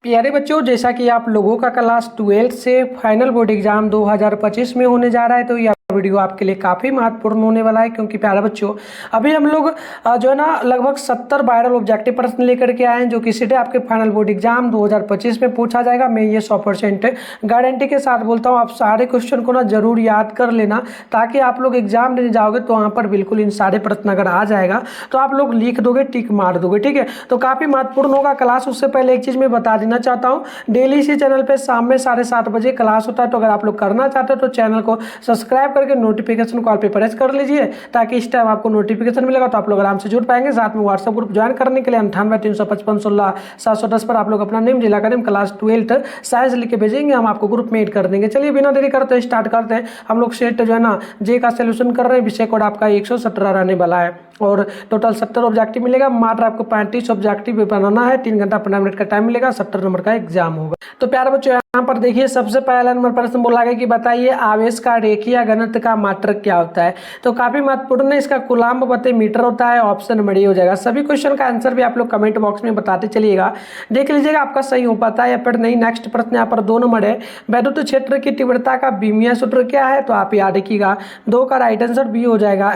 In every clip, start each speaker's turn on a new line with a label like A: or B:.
A: प्यारे बच्चों, जैसा कि आप लोगों का क्लास 12 से फाइनल बोर्ड एग्जाम 2025 में होने जा रहा है, तो यह वीडियो आपके लिए काफ़ी महत्वपूर्ण होने वाला है। क्योंकि प्यारे बच्चों, अभी हम लोग जो है ना लगभग 70 वायरल ऑब्जेक्टिव प्रश्न लेकर के आए हैं, जो कि सीधे आपके फाइनल बोर्ड एग्जाम 2025 में पूछा जाएगा। मैं ये 100% गारंटी के साथ बोलता हूँ। आप सारे क्वेश्चन को ना जरूर याद कर लेना, ताकि आप लोग एग्जाम देने जाओगे तो वहाँ पर बिल्कुल इन सारे प्रश्न अगर आ जाएगा तो आप लोग लिख दोगे, टिक मार दोगे। ठीक है, तो काफ़ी महत्वपूर्ण होगा क्लास। उससे पहले एक चीज़ मैं बता देना चाहता हूँ, डेली इसी चैनल पे शाम में 7:30 बजे क्लास होता है। तो अगर आप लोग करना चाहते हो तो चैनल को सब्सक्राइब करके नोटिफिकेशन कॉल पे प्रेस कर लीजिए, ताकि इस टाइम आपको नोटिफिकेशन मिलेगा तो आप लोग आराम से जुड़ पाएंगे। साथ में व्हाट्सएप ग्रुप ज्वाइन करने के लिए 98 355 16 710 पर आप लोग अपना नेम, जिला का नेम, क्लास 12 साइंस लिख के भेजेंगे, हम आपको ग्रुप में ऐड कर देंगे। चलिए बिना देरी करते स्टार्ट करते हैं। हम लोग सेट जो है ना जे का सोल्यूशन कर रहे हैं। विषय कोड आपका 117 रहने वाला है और टोटल 70 ऑब्जेक्टिव मिलेगा। मात्र आपको 35 ऑब्जेक्टिव बनाना है। 3 घंटा 15 मिनट का टाइम मिलेगा। 70 नंबर का एग्जाम होगा। तो प्यारे बच्चों, यहाँ पर देखिए सबसे पहला नंबर प्रश्न बोला गया कि बताइए आवेश का रेखीय घनत्व का मात्रक क्या होता है। तो काफी महत्वपूर्ण है। इसका कूलाम्ब बटे मीटर होता है। ऑप्शन नंबर ए हो जाएगा। सभी क्वेश्चन का आंसर भी आप लोग कमेंट बॉक्स में बताते चलिएगा, देख लीजिएगा आपका सही हो पाता है या फिर नहीं। नेक्स्ट प्रश्न यहाँ पर 2 नंबर है, वैद्युत क्षेत्र की तीव्रता का बीमीय सूत्र क्या है। तो आप याद रखिएगा 2 का राइट आंसर बी हो जाएगा।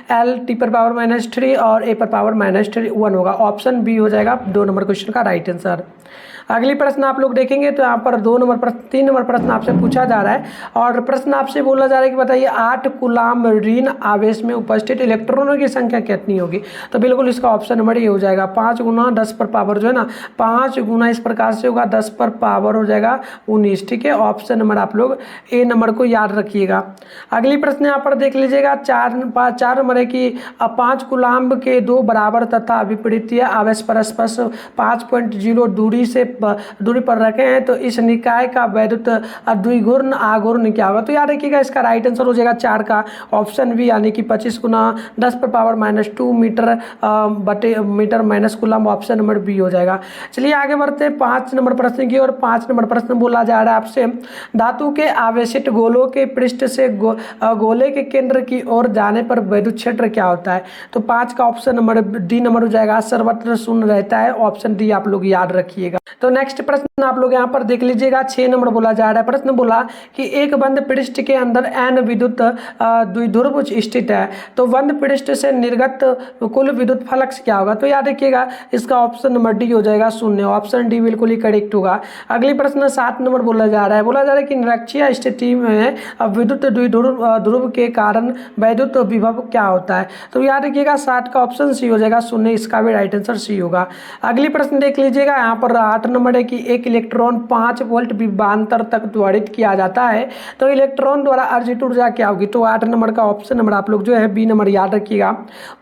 A: mL T⁻³ और A⁻³ 1 होगा। ऑप्शन बी हो जाएगा 2 नंबर क्वेश्चन का राइट आंसर। अगली प्रश्न आप लोग देखेंगे तो यहाँ पर 2 नंबर प्रश्न 3 नंबर प्रश्न आपसे पूछा जा रहा है और प्रश्न आपसे बोला जा रहा है कि बताइए 8 कूलाम्ब ऋण आवेश में उपस्थित इलेक्ट्रॉनों की संख्या कितनी होगी। तो बिल्कुल इसका ऑप्शन नंबर ये हो जाएगा 5 गुना 10 पर पावर जो है ना 5 गुना इस प्रकार से होगा 10 पर पावर हो जाएगा 19। ठीक है, ऑप्शन नंबर आप लोग ए नंबर को याद रखिएगा। अगली प्रश्न यहाँ पर देख लीजिएगा 4 नंबर है कि 5 कूलाम्ब के 2 बराबर तथा विपरीतीय आवेश परस्पर 5.0 दूरी पर रखे हैं, तो इस निकाय का वैद्युत द्विघूर्ण आघूर्ण क्या होगा। तो याद रखिएगा इसका राइट आंसर हो जाएगा 4 का ऑप्शन बी, यानी कि 25 गुना 10 पर power -2 metre minus coulomb. Option number B हो जाएगा। चलिए आगे बढ़ते हैं 5 नंबर प्रश्न की और 5 नंबर प्रश्न बोला जा रहा है आपसे, धातु के आवेशित गोलों के पृष्ठ से गोले के केंद्र की ओर जाने पर वैद्युत क्षेत्र क्या होता है। तो 5 का ऑप्शन नंबर डी नंबर हो जाएगा, सर्वत्र शून्य रहता है। ऑप्शन डी आप लोग याद रखिएगा। तो नेक्स्ट प्रश्न आप लोग यहाँ पर देख लीजिएगा 6 नंबर बोला जा रहा है। प्रश्न बोला कि एक बंद पृष्ठ के अंदर n विद्युत द्विध्रुव स्थित है, तो बंद पृष्ठ से निर्गत कुल विद्युत फ्लक्स क्या होगा। तो याद रखिएगा इसका ऑप्शन नंबर डी हो जाएगा 0। ऑप्शन डी बिल्कुल ही करेक्ट होगा। अगली प्रश्न 7 नंबर बोला जा रहा है कि निरक्षीय स्थिति में विद्युत द्विध्रुव के कारण वैद्युत विभव क्या होता है। तो याद रखिएगा 7 का ऑप्शन सी हो जाएगा 0। इसका भी राइट आंसर सी होगा। अगली प्रश्न देख लीजिएगा यहाँ पर 8 नंबर है कि एक इलेक्ट्रॉन 5 वोल्ट विभवांतर तक त्वरित किया जाता है, तो इलेक्ट्रॉन द्वारा अर्जित ऊर्जा क्या होगी। तो 8 नंबर का ऑप्शन नंबर आप लोग जो है बी नंबर याद रखिएगा,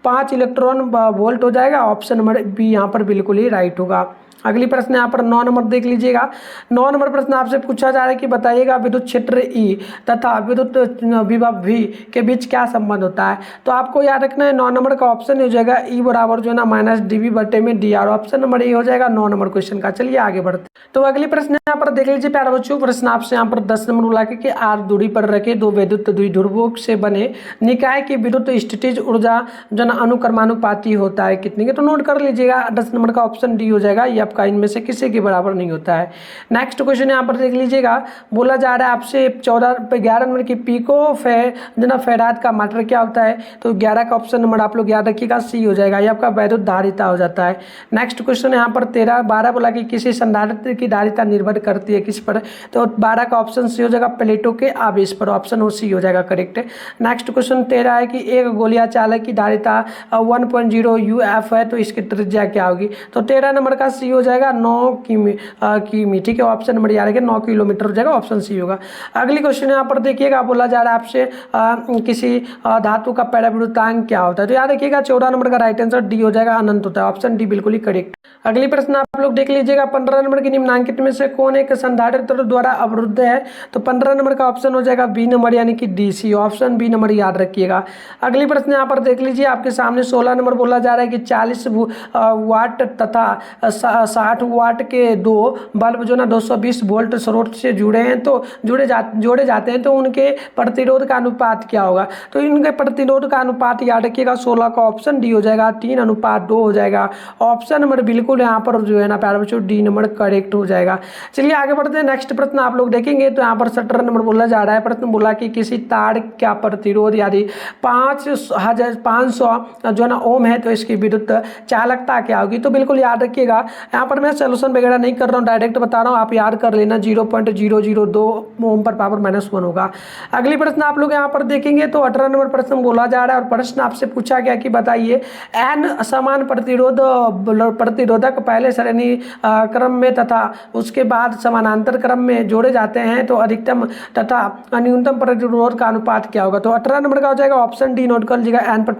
A: 5 इलेक्ट्रॉन वोल्ट हो जाएगा। ऑप्शन नंबर बी यहाँ पर बिल्कुल ही राइट होगा। अगली प्रश्न यहाँ पर 9 नंबर देख लीजिएगा। 9 नंबर प्रश्न आपसे पूछा जा रहा है कि बताइएगा विद्युत क्षेत्र ई तथा विद्युत विभव वी के बीच क्या संबंध होता है। तो आपको याद रखना है 9 नंबर का ऑप्शन हो जाएगा ई बराबर जो है ना -dV/dr। ऑप्शन नंबर ए हो जाएगा 9 नंबर क्वेश्चन का। चलिए आगे बढ़ते। तो अगली प्रश्न यहाँ पर देख लीजिए प्यारे बच्चों। प्रश्न आपसे यहाँ पर 10 नंबर बोला कि r दूरी पर रखे 2 वैद्युत द्विध्रुवों से बने निकाय की विद्युत स्थितिज ऊर्जा जन अनुक्रमानुपाती होता है कितनी के। तो नोट कर लीजिएगा 10 नंबर का ऑप्शन डी हो जाएगा, ये आपका इनमें से किसी के बराबर नहीं होता है। नेक्स्ट क्वेश्चन यहाँ पर देख लीजिएगा, बोला जा रहा है आपसे 11 नंबर की पिको फैराड का मात्रक क्या होता है। तो 11 का ऑप्शन नंबर आप लोग याद रखिएगा सी हो जाएगा, ये आपका वैद्युत धारिता हो जाता है। नेक्स्ट क्वेश्चन यहाँ पर 12 बोला कि किसी संधारित्र की धारिता निर्भर करती है किस पर। तो 12 का ऑप्शन सी हो जाएगा प्लेटों के आवेश पर। ऑप्शन वो सी हो जाएगा करेक्ट। नेक्स्ट क्वेश्चन 13 है कि एक गोलियां चालक की धारिता 1.0 UF है, तो इसकी त्रिज्या क्या होगी। तो 13 नंबर का सी हो जाएगा 9 किमी। ठीक है, ऑप्शन नंबर याद रखिए 9 किलोमीटर हो जाएगा। ऑप्शन सी होगा। अगली क्वेश्चन यहाँ पर देखिएगा, बोला जा रहा है आपसे किसी धातु का पराविद्युतांक क्या होता है। तो याद रखिएगा 14 नंबर का राइट आंसर डी हो जाएगा, अनंत होता है। ऑप्शन डी बिल्कुल ही करेक्ट। अगली प्रश्न आप लोग देख लीजिएगा 15 नंबर की निम्नांकित में से कौन एक संधारित्र द्वारा अवरुद्ध है। तो 15 नंबर का ऑप्शन हो जाएगा बी नंबर, यानी कि डीसी। ऑप्शन बी नंबर याद रखिएगा। अगली प्रश्न यहाँ पर देख लीजिए आपके सामने 16 नंबर बोला जा रहा है कि 40 वाट तथा 60 वाट के 2 बल्ब जो ना 220 वोल्ट स्रोत से जुड़े हैं तो जोड़े जाते हैं, तो उनके प्रतिरोध का अनुपात क्या होगा? तो इनके प्रतिरोध का अनुपात याद रखिएगा 16 का ऑप्शन डी हो जाएगा, 3:2 हो जाएगा। ऑप्शन नंबर बिल्कुल यहाँ पर जो है ना प्यारे बच्चों डी नंबर करेक्ट हो जाएगा। चलिए आगे बढ़ते हैं। नेक्स्ट प्रश्न आप लोग देखेंगे तो यहाँ पर 17 नंबर बोला जा रहा है। प्रश्न बोला कि किसी तार का प्रतिरोध यदि 500 जो ना ओम है तो इसकी विद्युत चालकता क्या होगी? तो बिल्कुल याद रखिएगा, यहाँ पर मैं सोल्यूशन वगैरह नहीं कर रहा हूँ, डायरेक्ट बता रहा हूँ, आप याद कर लेना। 0.002 ओम पर पावर -1 होगा। अगली प्रश्न आप लोग यहाँ पर देखेंगे तो 18 नंबर प्रश्न बोला जा रहा है और प्रश्न आपसे पूछा गया कि बताइए एन समान प्रतिरोधक पहले श्रेणी क्रम में तथा उसके बाद समानांतर क्रम में जोड़े जाते हैं तो अधिकतम तथा न्यूनतम प्रतिरोध का अनुपात क्या होगा? तो 18 नंबर का हो जाएगा ऑप्शन डी, नोट कर लीजिएगा, n पर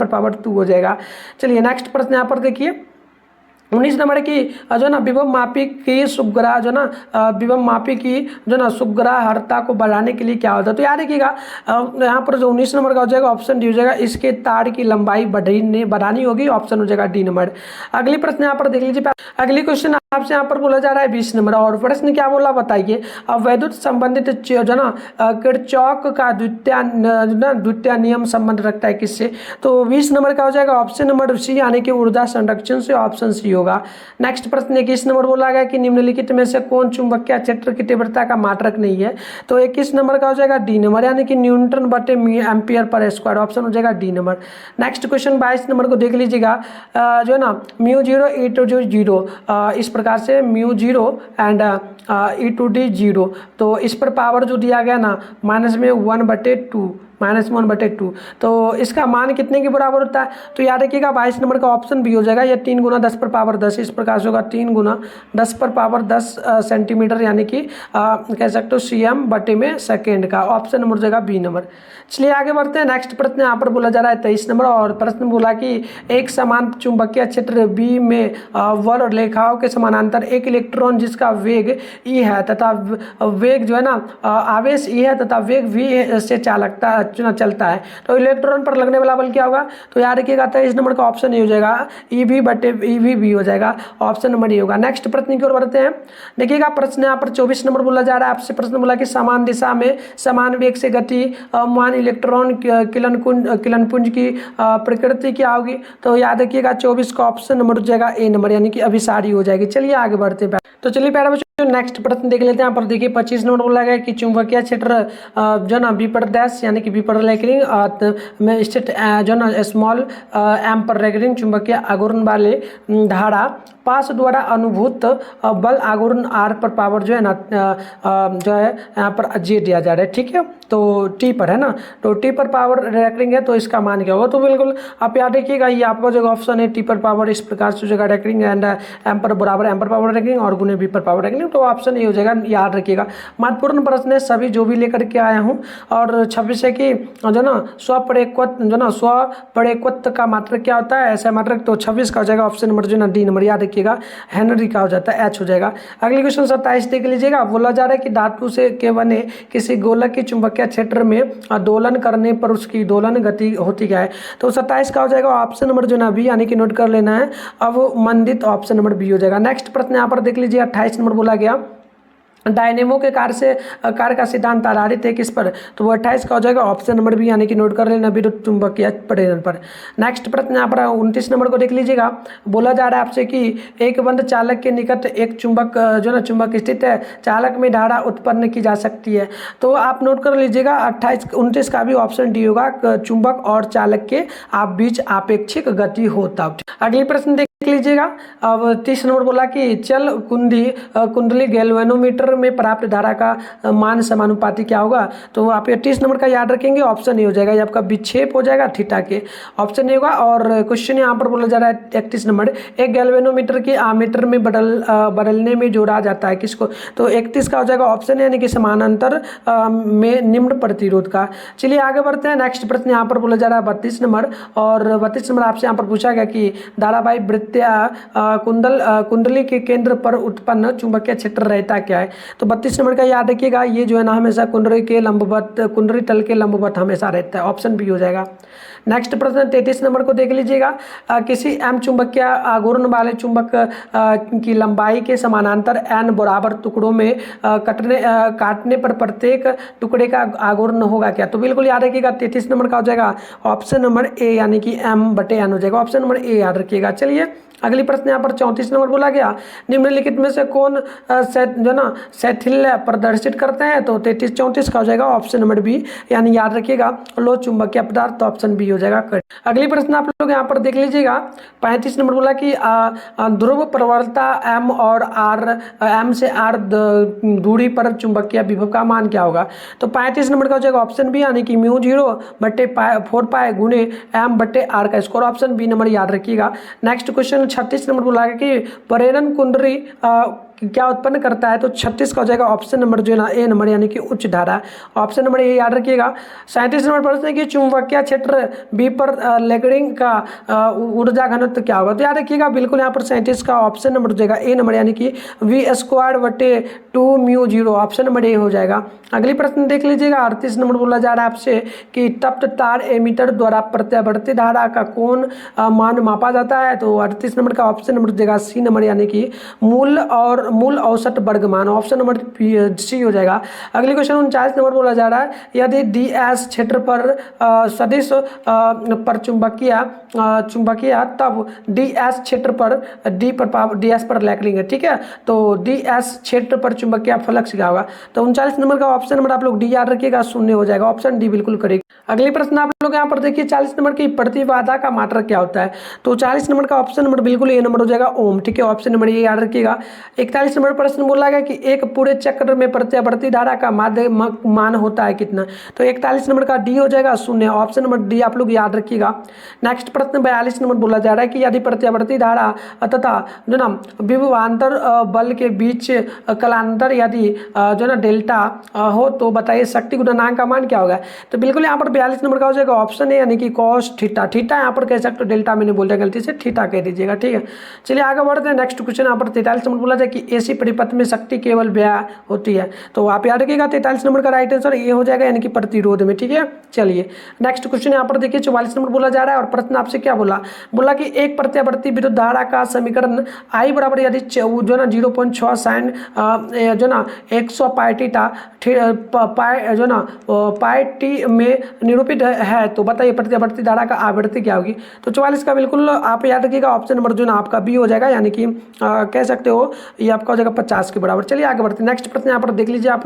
A: पावर 2 हो जाएगा। चलिए नेक्स्ट प्रश्न यहाँ पर देखिए 19 नंबर की जो ना विभव मापी की सुग्रह जो ना विभव मापी की जो ना सुग्राहरता को बढ़ाने के लिए क्या होता है? तो याद रखिएगा यहाँ पर जो 19 नंबर का हो जाएगा ऑप्शन डी हो जाएगा, इसके तार की लंबाई बढ़ानी होगी, ऑप्शन हो जाएगा डी नंबर। अगली प्रश्न यहाँ पर देख लीजिए। अगली क्वेश्चन आपसे यहाँ पर बोला जा रहा है 20 नंबर और प्रश्न क्या बोला बताइए। अब वैद्युत संबंधित जो ना किरचॉफ का द्वितीय नियम संबंध रखता है किससे? तो 20 नंबर का हो जाएगा ऑप्शन नंबर सी यानी कि ऊर्जा संरक्षण से, ऑप्शन सी होगा। नेक्स्ट प्रश्न 21 नंबर बोला गया कि निम्नलिखित में से कौन चुंबकीय क्षेत्र की तीव्रता का मात्रक नहीं है? तो 21 नंबर का हो जाएगा डी नंबर यानी कि न्यूटन बटे एम्पियर पर स्क्वायर, ऑप्शन हो जाएगा D number. Next question 22 number को देख लीजिएगा जो है ना μ0 e⁻0 इस प्रकार से μ0 एंड e⁻0, तो इस पर पावर जो दिया गया ना -1/2 तो इसका मान कितने के बराबर होता है? तो याद रखिएगा 22 नंबर का ऑप्शन भी हो जाएगा, यह 3 × 10⁻10 इस प्रकार से होगा, 3 × 10⁻10 सेंटीमीटर यानी कि कह सकते हो cm/सेकेंड का, ऑप्शन नंबर हो जाएगा बी नंबर। चलिए आगे बढ़ते हैं। नेक्स्ट प्रश्न यहाँ पर बोला जा रहा है 23 नंबर और प्रश्न बोला कि एक समान चुंबकीय क्षेत्र बी में वर रेखाओं के समानांतर एक इलेक्ट्रॉन जिसका वेग ई है तथा वेग जो है ना आवेश ई है तथा वेग वी से चलता है, तो इलेक्ट्रॉन पर लगने वाला बल क्या होगा? तो याद रखिएगा 23 नंबर का ऑप्शन ये हो जाएगा EV/EV हो जाएगा, ऑप्शन नंबर ये होगा। नेक्स्ट प्रश्न की ओर बढ़ते हैं। देखिएगा प्रश्न यहाँ पर 24 नंबर बोला जा रहा है, आपसे प्रश्न बोला कि समान दिशा में समान वेग से गति मान इलेक्ट्रॉन किरणपुंज की प्रकृति क्या होगी? तो याद रखिएगा 24 का ऑप्शन नंबर हो जाएगा ए नंबर यानी कि अभिसारी हो जाएगी। चलिए आगे बढ़ते हैं। तो चलिए प्यारे बच्चों नेक्स्ट प्रश्न देख लेते हैं। यहाँ पर देखिए 25 नंबर बोला गया कि चुंबकीय क्षेत्र जो ना विपर्डैश यानी कि विपर्लेकरिंग में स्थित जो ना स्मॉल एम पर रेगरिंग चुंबकीय आघूर्ण वाले धारा पास द्वारा अनुभूत बल आघूर्ण आर पर पावर जो है ना जो है यहाँ पर जे दिया जा रहा है, ठीक है, तो टी पर है ना, तो टी पर पावर रेकरिंग है तो इसका मान क्या होगा? तो बिल्कुल आप याद रखिएगा ये आपका जो ऑप्शन है टी पर पावर इस प्रकार से जगह रेकरिंग एंड एम पर बराबर एम पर पावर रेकरिंग और गुने बी पर पावर रेकरिंग, तो ऑप्शन ये हो जाएगा, याद रखिएगा। महत्वपूर्ण प्रश्न है सभी जो भी लेकर के आया हूँ। और 26 है कि जो ना स्वपरिक्वत्व का मात्रक क्या होता है? ऐसा मात्रक, तो 26 का हो जाएगा ऑप्शन नंबर जो ना डी नंबर, याद रखिएगा हेनरी का हो जाता है, एच हो जाएगा। अगली क्वेश्चन 27 देख लीजिएगा। बोला जा रहा है कि धातु से के बने किसी गोलक के चुंबकीय क्षेत्र में दोलन करने पर उसकी दोलन गति होती क्या है? तो 27 का हो जाएगा ऑप्शन नंबर जो ना बी यानी कि नोट कर लेना है अवमंदित, ऑप्शन नंबर बी हो जाएगा। नेक्स्ट प्रश्न यहाँ पर देख लीजिए 28 नंबर बोला गया डायनेमो के कार्य का सिद्धांत आधारित है किस पर? तो वो 28 का हो जाएगा ऑप्शन नंबर बी यानी कि नोट कर लेना विद्युत चुंबकीय प्रेरण पर। नेक्स्ट प्रश्न यहाँ पर 29 नंबर को देख लीजिएगा। बोला जा रहा है आपसे कि एक बंद चालक के निकट एक चुंबक जो ना चुंबक स्थित है, चालक में धारा उत्पन्न की जा सकती है, तो आप नोट कर लीजिएगा 29 का भी ऑप्शन डी होगा, चुंबक और चालक के आप बीच आपेक्षिक गति होता। अगली प्रश्न देख लीजिएगा। अब 30 नंबर बोला कि चल कुंडली गैल्वेनोमीटर में प्राप्त धारा का मान समानुपाती क्या होगा? तो आप 30 नंबर का याद रखेंगे, ऑप्शन ए हो जाएगा, ये आपका विक्षेप हो जाएगा थीटा के, ऑप्शन ए होगा। और क्वेश्चन यहाँ पर बोला जा रहा है 31 नंबर, एक गैल्वेनोमीटर की आमीटर में बदलने में जोड़ा जाता है किसको? तो 31 का हो जाएगा ऑप्शन यानी कि समानांतर में निम्न प्रतिरोध का। चलिए आगे बढ़ते हैं। नेक्स्ट प्रश्न यहाँ पर बोला जा रहा है 32 नंबर और 32 नंबर आपसे यहाँ पर पूछा गया कि धारावाही कुंडली के केंद्र पर उत्पन्न चुंबकीय क्षेत्र रहता क्या है? तो 32 नंबर का याद रखिएगा, ये जो है ना हमेशा कुंडली तल के लंबवत हमेशा रहता है, ऑप्शन बी हो जाएगा। नेक्स्ट प्रश्न 33 नंबर को देख लीजिएगा। किसी एम चुंबकीय आघूर्ण वाले चुंबक की लंबाई के समानांतर n बराबर टुकड़ों में काटने पर प्रत्येक टुकड़े का आघूर्ण होगा क्या? तो बिल्कुल याद रखिएगा 33 नंबर का हो जाएगा ऑप्शन नंबर ए, यानी कि m/n हो जाएगा। ऑप्शन नंबर ए याद रखिएगा। चलिए अगली प्रश्न यहाँ पर 34 नंबर बोला गया, निम्नलिखित में से कौन जो ना शैथिल्य प्रदर्शित करते हैं? तो 33-34 का हो जाएगा ऑप्शन नंबर बी, यानी याद रखिएगा लो चुंबकीय पदार्थ, तो ऑप्शन बी हो जाएगा करेक्ट। अगली प्रश्न आप लोग यहाँ पर देख लीजिएगा 35 नंबर बोला कि ध्रुव प्रवणता एम और एम से आर दूरी पर चुंबकीय विभव का मान क्या होगा? तो 35 नंबर का हो जाएगा ऑप्शन बी, यानी कि μ0/4π गुणे m/r का स्क्वायर, ऑप्शन बी नंबर याद रखिएगा। नेक्स्ट क्वेश्चन 36 नंबर बोला है कि प्रेरण कुंडली क्या उत्पन्न करता है? तो 36 का हो जाएगा ऑप्शन नंबर जो है ना ए नंबर, यानी कि उच्च धारा, ऑप्शन नंबर ए याद रखिएगा। 37 नंबर प्रश्न है कि चुंबकीय क्षेत्र बी पर लैगिंग का ऊर्जा घनत्व क्या होगा? तो याद रखिएगा बिल्कुल यहाँ पर 37 का ऑप्शन नंबर हो जाएगा ए नंबर, यानी कि v²/2μ0, ऑप्शन नंबर ए हो जाएगा। अगली प्रश्न देख लीजिएगा 38 नंबर बोला जा रहा है आपसे कि तप्त तार एमीटर द्वारा प्रत्यावर्ती धारा का कौन मान मापा जाता है? तो 38 नंबर का ऑप्शन नंबर हो जाएगा सी नंबर, यानी कि मूल औसत वर्गमान, ऑप्शन नंबर सी हो जाएगा। अगली क्वेश्चन 39 नंबर बोला जा रहा है, यदि डी एस क्षेत्र पर सदिश पर चुंबकीय तब डी एस क्षेत्र पर डी एस पर लैगिंग है, ठीक है। तो डी एस क्षेत्र पर चुंबकीय फ्लक्स क्या होगा? तो 39 नंबर का ऑप्शन नंबर आप लोग डी याद रखिएगा, शून्य हो जाएगा, ऑप्शन डी बिल्कुल करेक्ट। अगली प्रश्न आप लोग यहाँ पर देखिए 40 नंबर की प्रतिबाधा का मात्रक क्या होता है? तो 40 नंबर का ऑप्शन नंबर बिल्कुल ए नंबर हो जाएगा ओम, ठीक है, ऑप्शन नंबर ये याद रखिएगा। 41 नंबर प्रश्न बोला गया कि एक पूरे चक्र में प्रत्यावर्ती धारा का मान होता है कितना? तो 41 नंबर का डी हो जाएगा शून्य, ऑप्शन नंबर डी आप लोग याद रखिएगा। नेक्स्ट प्रश्न 42 नंबर बोला जा रहा है कि यदि प्रत्यावर्ती धारा तथा जो ना विभवांतर बल के बीच कलांतर यदि जो ना डेल्टा हो तो बताइए शक्ति गुणनांक का मान क्या होगा? तो बिल्कुल यहाँ पर 42 नंबर का हो जाएगा ऑप्शन है, यानी कि कॉस थीटा। थीटा यहाँ पर कह सकते हो, डेल्टा मैंने बोल दिया गलती से, थीटा कह दीजिएगा, ठीक है। चलिए आगे बढ़ते हैं। नेक्स्ट क्वेश्चन यहाँ पर 43 नंबर बोला जाए कि एसी परिपथ में शक्ति केवल व्यय होती है, तो आप याद रखिएगा 43 नंबर का राइट आंसर ये हो जाएगा, यानी कि प्रतिरोध में, ठीक है। चलिए नेक्स्ट क्वेश्चन यहाँ पर देखिए 44 नंबर बोला जा रहा है और प्रश्न आपसे क्या बोला कि एक प्रत्यावर्ती विद्युत धारा का समीकरण आई बराबर यदि जो ना 0.6 साइन जो ना 100 पाई थीटा जो ना पाई टी में निरूपित है, तो बताइए प्रत्यावर्ती धारा का आवृत्ति क्या होगी? तो 44 का बिल्कुल आप याद रखिएगा ऑप्शन नंबर जो ना आपका बी हो जाएगा, यानी कि कह सकते हो ये आपका हो जाएगा 50 के बराबर। चलिए आगे बढ़ते हैं। नेक्स्ट प्रश्न यहाँ पर देख लीजिए आप।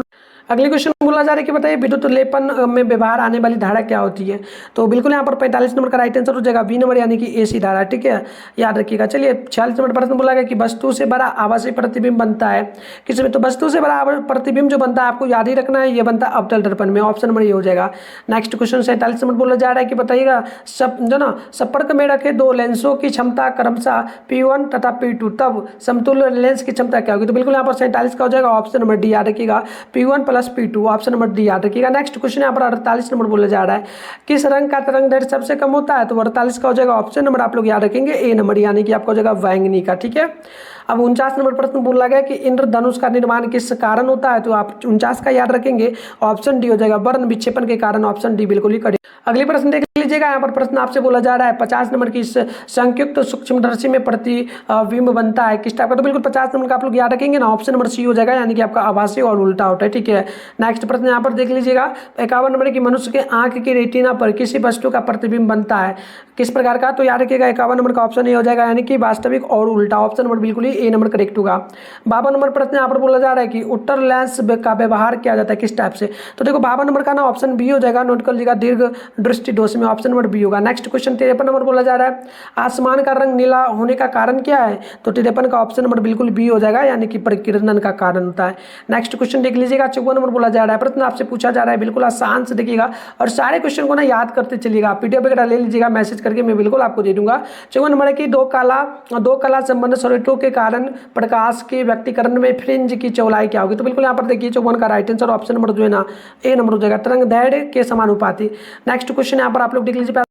A: अगली क्वेश्चन बोला जा रहा है कि बताइए विद्युत लेपन में व्यवहार आने वाली धारा क्या होती है? तो बिल्कुल यहाँ पर 45 नंबर का राइट आंसर हो जाएगा बी नंबर, यानी कि एसी धारा, ठीक है, याद रखिएगा। चलिए 46 नंबर प्रश्न बोला गया कि वस्तु से बड़ा आभासी प्रतिबिंब बनता है किसमें? तो वस्तु से बड़ा प्रतिबिंब जो बनता है आपको याद ही रखना है, ये बनता है अवतल दर्पण में, ऑप्शन नंबर ये हो जाएगा। नेक्स्ट क्वेश्चन 47 नंबर बोला जा रहा है कि बताइएगा जो ना संपर्क में रखे दो लेंसों की क्षमता क्रमशः P1 तथा P2 तब समतुल्य लेंस की क्षमता क्या होगी? तो बिल्कुल यहाँ पर 47 का हो जाएगा ऑप्शन नंबर डी याद रखिएगा, P1 + P2, option number D याद रखिएगा। नेक्स्ट क्वेश्चन यहाँ पर 48 नंबर बोला जा रहा है किस रंग का तरंग दैर्ध्य सबसे कम होता है? तो 48 का हो जाएगा ऑप्शन नंबर आप लोग याद रखेंगे ए नंबर, यानी कि आपका हो जाएगा बैंगनी का, ठीक है। अब 49 नंबर प्रश्न बोला गया कि इंद्रधनुष का निर्माण किस कारण होता है? तो आप 49 का याद रखेंगे, ऑप्शन डी हो जाएगा वर्ण विक्षेपण के कारण, ऑप्शन डी बिल्कुल ही करेक्ट। अगली प्रश्न देख लीजिएगा, यहाँ पर प्रश्न आपसे बोला जा रहा है 50 नंबर की संयुक्त सूक्ष्मदर्शी में प्रतिबिंब बनता है किस टाइप का? तो बिल्कुल 50 नंबर का आप लोग याद रखेंगे ना, ऑप्शन नंबर सी हो जाएगा, यानी कि आपका आभासी और उल्टा होता है, ठीक है। नेक्स्ट प्रश्न यहाँ पर देख लीजिएगा 51 नंबर की मनुष्य के आंख की रेटिना पर किसी वस्तु का प्रतिबिंब बनता है किस प्रकार का? तो याद रखिएगा 51 नंबर का ऑप्शन ए हो जाएगा, यानी कि वास्तविक और उल्टा, ऑप्शन नंबर बिल्कुल ही ए नंबर करेक्ट होगा। 52 नंबर प्रश्न यहाँ पर बोला जा रहा है कि उत्तर लेंस का व्यवहार किया जाता है किस टाइप से? तो देखो 52 नंबर का ना ऑप्शन बी हो जाएगा, नोट कर लीजिएगा दीर्घ दृष्टि दोष में, ऑप्शन नंबर बी होगा। नेक्स्ट क्वेश्चन 53 नंबर बोला जा रहा है आसमान का रंग नीला होने का कारण क्या है? तो 53 का ऑप्शन नंबर बिल्कुल बी हो जाएगा, यानी कि परिकिरणन का कारण होता है। नेक्स्ट क्वेश्चन देख लीजिएगा 54 नंबर बोला जा रहा है प्रश्न आपसे पूछा जा रहा है, बिल्कुल आसान से देखिएगा और सारे क्वेश्चन को ना याद करते चलिएगा, पीडीएफ वगैरह ले लीजिएगा, मैसेज करके मैं बिल्कुल आपको दे दूंगा। 54 नंबर है कि दो कला संबंध स्रोतों के कारण प्रकाश के व्यक्तिकरण में फ्रिंज की चौड़ाई क्या होगी? तो बिल्कुल यहाँ पर देखिए 54 का राइट आंसर ऑप्शन नंबर जो है ना ए नंबर हो जाएगा, तरंग दैर्ध्य के समानुपाती। नेक्स्ट क्वेश्चन यहाँ पर आप लोग देख लीजिए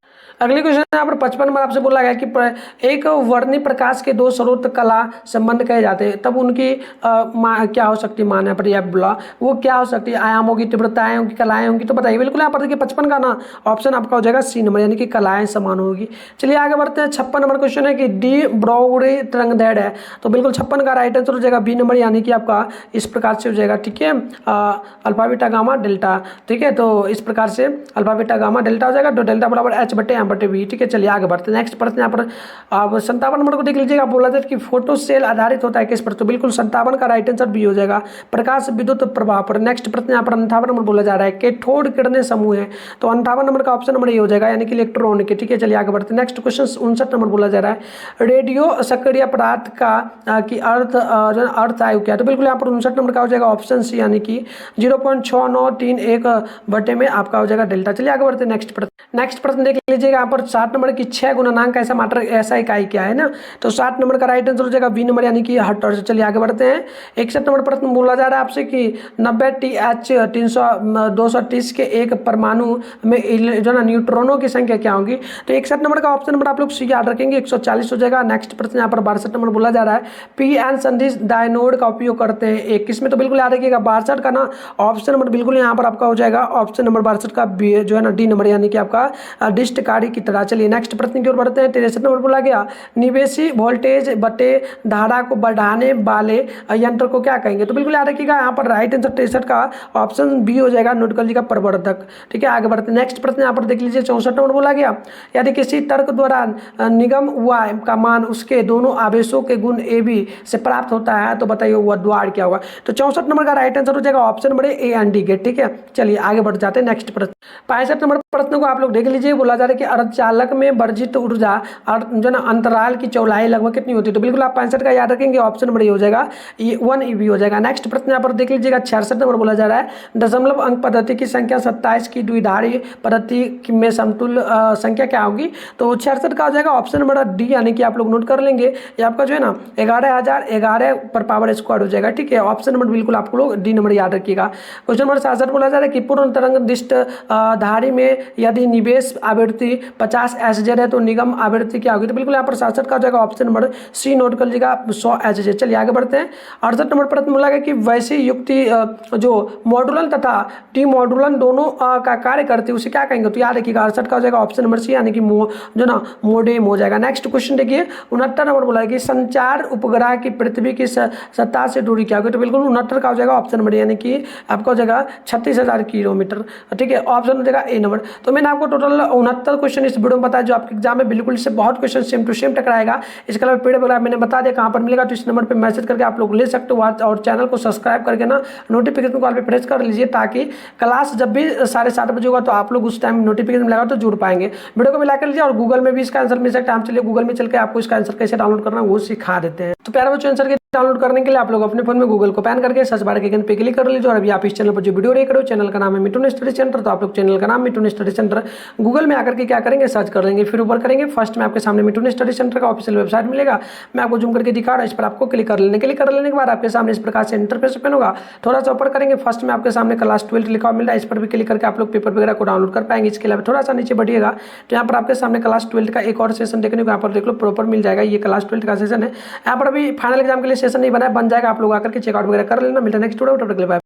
A: अगली क्वेश्चन यहाँ पर 55 नंबर आपसे बोला गया कि एक वर्णी प्रकाश के दो स्रोत कला संबंध कहे जाते हैं, तब उनकी क्या हो सकती है मान यहाँ पर यह बोला, वो क्या हो सकती है, आयाम होगी, तीव्रताएं होंगी, कलाएं होंगी, तो बताइए। बिल्कुल यहाँ पर देखिए 55 का ना ऑप्शन आपका हो जाएगा सी नंबर, यानी कि कलाएं समान होगी। चलिए आगे बढ़ते हैं। 56 नंबर क्वेश्चन है कि डी ब्रॉडी तरंगदैर्घ्य है, तो बिल्कुल 56 का राइट आंसर हो जाएगा बी नंबर, यानी कि आपका इस प्रकार से हो जाएगा। ठीक है, अल्फा बीटा गामा डेल्टा। ठीक है, तो इस प्रकार से अल्फा बीटा गामा डेल्टा हो जाएगा, तो डेल्टा बराबर एच बटे एम बटे वी। ठीक है, चलिए आगे बढ़ते हैं। नेक्स्ट प्रश्न यहाँ पर आप 57 नंबर को देख लीजिएगा। बोला था कि फोटो सेल आधारित होता है किस पर, तो बिल्कुल 57 का राइट आंसर बी हो जाएगा, प्रकाश विद्युत प्रभाव पर। नेक्स्ट प्रश्न यहाँ पर 58 नंबर बोला जा रहा है कैथोड किरणें समूह है, तो 58 नंबर का ऑप्शन नंबर ये हो जाएगा, यानी कि इलेक्ट्रॉन के। ठीक है, चलिए आगे बढ़ते हैं। नेक्स्ट क्वेश्चन 59 नंबर बोला जा रहा है रेडियो सक्रिय पदार्थ का की अर्थ आयु क्या है, तो बिल्कुल यहाँ पर 59 नंबर का हो जाएगा ऑप्शन सी, यानी कि 0.6931 बटे में आपका हो जाएगा डेल्टा। चलिए आगे बढ़ते हैं। नेक्स्ट प्रश्न देख लीजिएगा। यहाँ पर 60 नंबर की 6 गुणनांक ऐसा मात्रा ऐसा इकाई क्या है ना, तो 60 नंबर का राइट आंसर हो जाएगा बी नंबर, यानी कि हर्ट्ज। चलिए आगे बढ़ते हैं। 61 नंबर प्रश्न बोला जा रहा है आपसे कि 90 TH 230 के एक परमाणु में जो ना न्यूट्रॉनों की संख्या क्या होगी, तो 61 नंबर का ऑप्शन नंबर आप लोग सी याद रखेंगे, 140 हो जाएगा। नेक्स्ट प्रश्न यहाँ पर 62 नंबर बोला जा रहा है पी एन संदिश डायनोड का उपयोग करते हैं 21 में, तो बिल्कुल याद रखिएगा 62 का ना ऑप्शन नंबर बिल्कुल यहाँ पर आपका हो जाएगा ऑप्शन नंबर 62 का बी जो है ना डी नंबर, यानी कि आपका डिस्टकारी की तरह। चलिए नेक्स्ट प्रश्न की ओर बढ़ते हैं। 63 नंबर बोला गया निवेशी वोल्टेज बटे धारा को बढ़ाने वाले यंत्र को क्या कहेंगे, तो बिल्कुल याद रखिएगा यहाँ पर राइट आंसर 63 का ऑप्शन बी हो जाएगा न्यूटन जी का प्रवर्धक। ठीक है, आगे बढ़ते हैं। नेक्स्ट प्रश्न यहाँ पर देख लीजिए 64 नंबर बोला गया यदि किसी तर्क द्वारा निगम हुआ का मान उसके दोनों आवेशों के गुण ए बी से प्राप्त होता है, तो बताइए वह द्वार क्या होगा, तो 64 नंबर का राइट आंसर हो जाएगा option number A and D get. ठीक है, चलिए आगे बढ़ जाते हैं। नेक्स्ट प्रश्न 65 नंबर प्रश्न को आप लोग देख लीजिए। बोला जा रहा है कि अर्धचालक में वर्जित ऊर्जा जो ना अंतराल की चौड़ाई लगभग कितनी होती है, तो बिल्कुल आप 65 का याद रखेंगे, ऑप्शन नंबर ये हो जाएगा 1 ईबी हो जाएगा। नेक्स्ट प्रश्न यहाँ पर देख लीजिएगा 66 नंबर बोला जा रहा है दशमलव अंक पद्धति की संख्या 27 की द्विधारी पद्धति में समतुल्य संख्या क्या होगी, तो 66 का हो जाएगा ऑप्शन नंबर डी, यानी कि आप लोग नोट कर लेंगे ये आपका जो है ना 11,011 पर पावर स्क्वायर हो जाएगा। ठीक है, ऑप्शन नंबर बिल्कुल आप लोग डी नंबर याद रखिएगा। क्वेश्चन नंबर 67 बोला जा रहा है कि पूर्ण तरंग दिष्ट धारी में यदि निवेश आवृत्ति 50 SZ है तो निगम आवृत्ति क्या होगी, तो बिल्कुल यहाँ पर 67 का हो जाएगा ऑप्शन नंबर सी नोट कर लीजिएगा 100 SZ। चलिए आगे बढ़ते हैं। 68 नंबर प्रश्न बोला गया कि वैसी युक्ति जो मॉड्यूलन तथा डीमॉड्यूलन दोनों का कार्य करती है उसे क्या कहेंगे, तो याद रखिएगा 68 का हो जाएगा ऑप्शन नंबर सी, यानी कि जो ना मोडेम हो जाएगा। नेक्स्ट क्वेश्चन देखिए 69 नंबर बोला है कि संचार उपग्रह की पृथ्वी की सतह से दूरी क्या होगी, तो बिल्कुल 69 का हो जाएगा ऑप्शन नंबर, यानी कि आपका हो जाएगा 36,000 किलोमीटर। ठीक है, ऑप्शन हो जाएगा ए नंबर। तो मैंने आपको टोटल 69 क्वेश्चन इस वीडियो में बताया जो आपके एग्जाम में बिल्कुल इससे बहुत क्वेश्चन सेम टू सेम टकराएगा। इसके अलावा पीडीएफ वगैरह मैंने बता दिया कहाँ पर मिलेगा, तो इस नंबर पर मैसेज करके आप लोग ले सकते हो, और चैनल को सब्सक्राइब करके ना नोटिफिकेशन कॉल पर प्रेस कर लीजिए, ताकि क्लास जब भी 7:30 बजे होगा तो आप लोग उस टाइम नोटिफिकेशन मिलेगा तो जुड़ पाएंगे। वीडियो को मिला कर लीजिए, और गूगल में भी इसका आंसर मिल सकता है। हम चलिए गूगल में चल के आपको इसका आंसर कैसे डाउनलोड करना है वो सिखा देते हैं। तो प्यारे बच्चों, आंसर के डाउनलोड करने के लिए आप लोग अपने फोन में गूगल को पैन करके सर्च बार के आइकन पे क्लिक कर लीजिए। और अभी आप इस चैनल पर जो वीडियो देख रहे हो, चैनल का नाम है मिठुन स्टडी सेंटर, तो आप लोग चैनल का नाम मिठुन स्टडी सेंटर गूगल में आकर के क्या करेंगे, सर्च कर लेंगे, फिर ऊपर करेंगे फर्स्ट में आपके सामने मिठुन स्टडी सेंटर का ऑफिशियल वेबसाइट मिलेगा। मैं आपको जूम करके दिखा रहा हूँ, इस पर आपको क्लिक कर लेने के बाद आपके सामने इस प्रकार से इंटरफेस ओपन होगा। थोड़ा सा ऊपर करेंगे, फर्स्ट में आपके सामने क्लास 12 लिखा हुआ मिल रहा है, इस पर भी क्लिक करके आप लोग पेपर वगैरह को डाउनलोड कर पाएंगे। इसके अलावा थोड़ा सा नीचे बढ़िएगा तो यहाँ पर आपके सामने क्लास 12 का एक और सेशन देखने को यहाँ पर देख लो प्रॉपर मिल जाएगा। ये क्लास 12 का सेशन है, यहाँ पर अभी फाइनल एग्जाम के लिए सेशन नहीं बना है, बन जाएगा, आप लोग आकर के चेकआउट वगैरह कर लेना। मिलता है नेक्स्ट वीडियो।